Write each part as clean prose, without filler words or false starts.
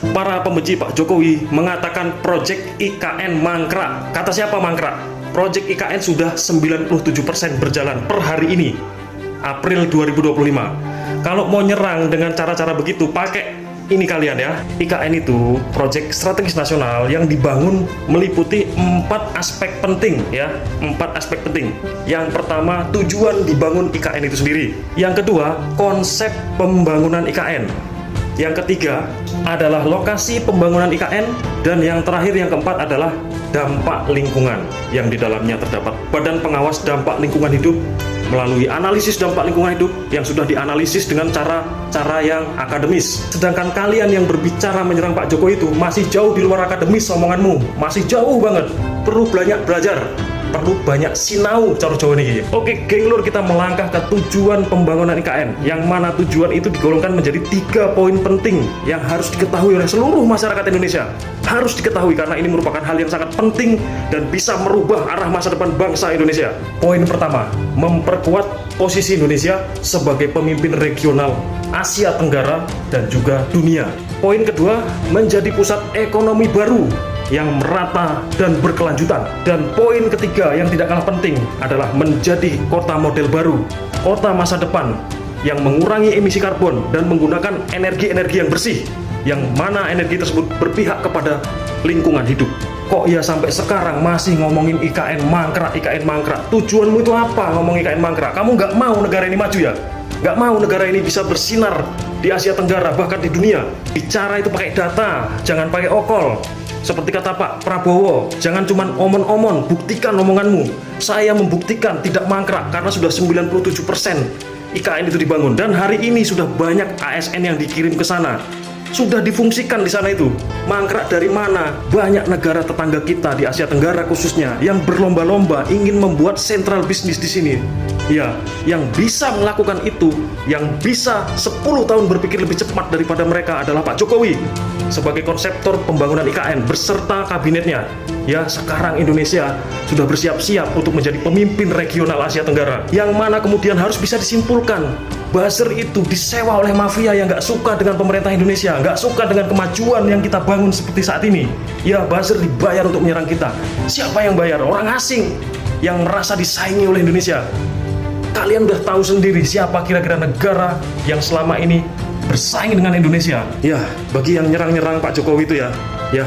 Para pembenci Pak Jokowi mengatakan proyek IKN mangkrak. Kata siapa mangkrak? Proyek IKN sudah 97% berjalan per hari ini, April 2025. Kalau mau nyerang dengan cara-cara begitu, pakai ini kalian ya. IKN itu proyek strategis nasional yang dibangun meliputi 4 aspek penting ya, 4 aspek penting. Yang pertama, tujuan dibangun IKN itu sendiri. Yang kedua, konsep pembangunan IKN. Yang ketiga adalah lokasi pembangunan IKN, dan yang terakhir yang keempat adalah dampak lingkungan, yang di dalamnya terdapat Badan Pengawas Dampak Lingkungan Hidup melalui analisis dampak lingkungan hidup yang sudah dianalisis dengan cara yang akademis. Sedangkan kalian yang berbicara menyerang Pak Jokowi itu masih jauh di luar akademis omonganmu, masih jauh banget. Perlu banyak belajar, perlu banyak sinau cara Jawa nih. Oke, geng lur, kita melangkah ke tujuan pembangunan IKN, yang mana tujuan itu digolongkan menjadi 3 poin penting yang harus diketahui oleh seluruh masyarakat Indonesia. Harus diketahui karena ini merupakan hal yang sangat penting dan bisa merubah arah masa depan bangsa Indonesia. Poin pertama, memperkuat posisi Indonesia sebagai pemimpin regional Asia Tenggara dan juga dunia. Poin kedua, menjadi pusat ekonomi baru yang merata dan berkelanjutan. Dan poin ketiga yang tidak kalah penting adalah menjadi kota model baru, kota masa depan yang mengurangi emisi karbon dan menggunakan energi-energi yang bersih, yang mana energi tersebut berpihak kepada lingkungan hidup. Kok ya sampai sekarang masih ngomongin IKN mangkrak, IKN mangkrak? Tujuanmu itu apa ngomong IKN mangkrak? Kamu nggak mau negara ini maju ya? Nggak mau negara ini bisa bersinar di Asia Tenggara, bahkan di dunia? Bicara itu pakai data, jangan pakai okol. Seperti kata Pak Prabowo, jangan cuma omon-omon, buktikan omonganmu. Saya membuktikan tidak mangkrak karena sudah 97% IKN itu dibangun, dan hari ini sudah banyak ASN yang dikirim ke sana, sudah difungsikan di sana itu. Mangkrak dari mana? Banyak negara tetangga kita di Asia Tenggara khususnya yang berlomba-lomba ingin membuat sentral bisnis di sini. Ya, yang bisa melakukan itu, yang bisa 10 tahun berpikir lebih cepat daripada mereka adalah Pak Jokowi sebagai konseptor pembangunan IKN beserta kabinetnya. Ya, sekarang Indonesia sudah bersiap-siap untuk menjadi pemimpin regional Asia Tenggara, yang mana kemudian harus bisa disimpulkan buzzer itu disewa oleh mafia yang nggak suka dengan pemerintah Indonesia, nggak suka dengan kemajuan yang kita bangun seperti saat ini. Ya, buzzer dibayar untuk menyerang kita. Siapa yang bayar? Orang asing yang merasa disaingi oleh Indonesia. Kalian udah tahu sendiri siapa kira-kira negara yang selama ini bersaing dengan Indonesia. Ya, bagi yang nyerang-nyerang Pak Jokowi itu ya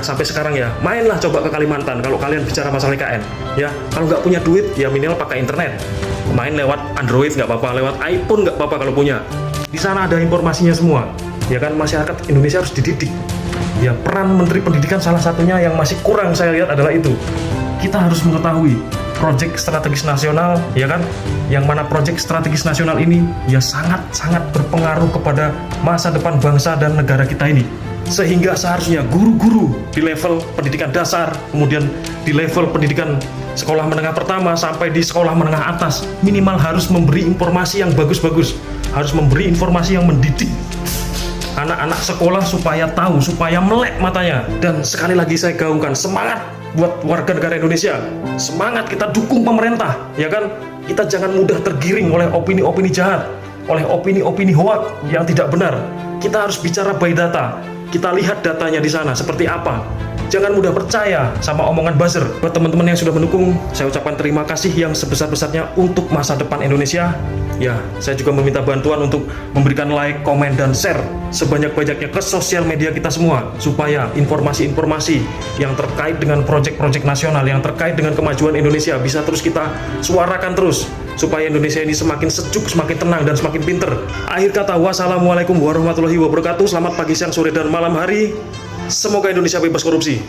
sampai sekarang ya, mainlah coba ke Kalimantan kalau kalian bicara masalah IKN. Ya, kalau nggak punya duit ya minimal pakai internet. Main lewat Android nggak apa-apa, lewat iPhone nggak apa-apa kalau punya. Di sana ada informasinya semua. Ya kan, masyarakat Indonesia harus dididik. Ya, peran Menteri Pendidikan salah satunya yang masih kurang saya lihat adalah itu. Kita harus mengetahui proyek strategis nasional, ya kan, yang mana proyek strategis nasional ini ya sangat-sangat berpengaruh kepada masa depan bangsa dan negara kita ini. Sehingga seharusnya guru-guru di level pendidikan dasar, kemudian di level pendidikan sekolah menengah pertama sampai di sekolah menengah atas, minimal harus memberi informasi yang bagus-bagus, harus memberi informasi yang mendidik anak-anak sekolah supaya tahu, supaya melek matanya. Dan sekali lagi saya gaungkan, semangat buat warga negara Indonesia, semangat, kita dukung pemerintah, ya kan. Kita jangan mudah tergiring oleh opini-opini jahat, oleh opini-opini hoak yang tidak benar. Kita harus bicara by data, kita lihat datanya di sana seperti apa. Jangan mudah percaya sama omongan buzzer. Buat teman-teman yang sudah mendukung, saya ucapkan terima kasih yang sebesar-besarnya untuk masa depan Indonesia. Ya, saya juga meminta bantuan untuk memberikan like, komen, dan share sebanyak-banyaknya ke sosial media kita semua, supaya informasi-informasi yang terkait dengan proyek-proyek nasional, yang terkait dengan kemajuan Indonesia bisa terus kita suarakan terus, supaya Indonesia ini semakin sejuk, semakin tenang, dan semakin pinter. Akhir kata, wassalamualaikum warahmatullahi wabarakatuh. Selamat pagi, siang, sore, dan malam hari. Semoga Indonesia bebas korupsi.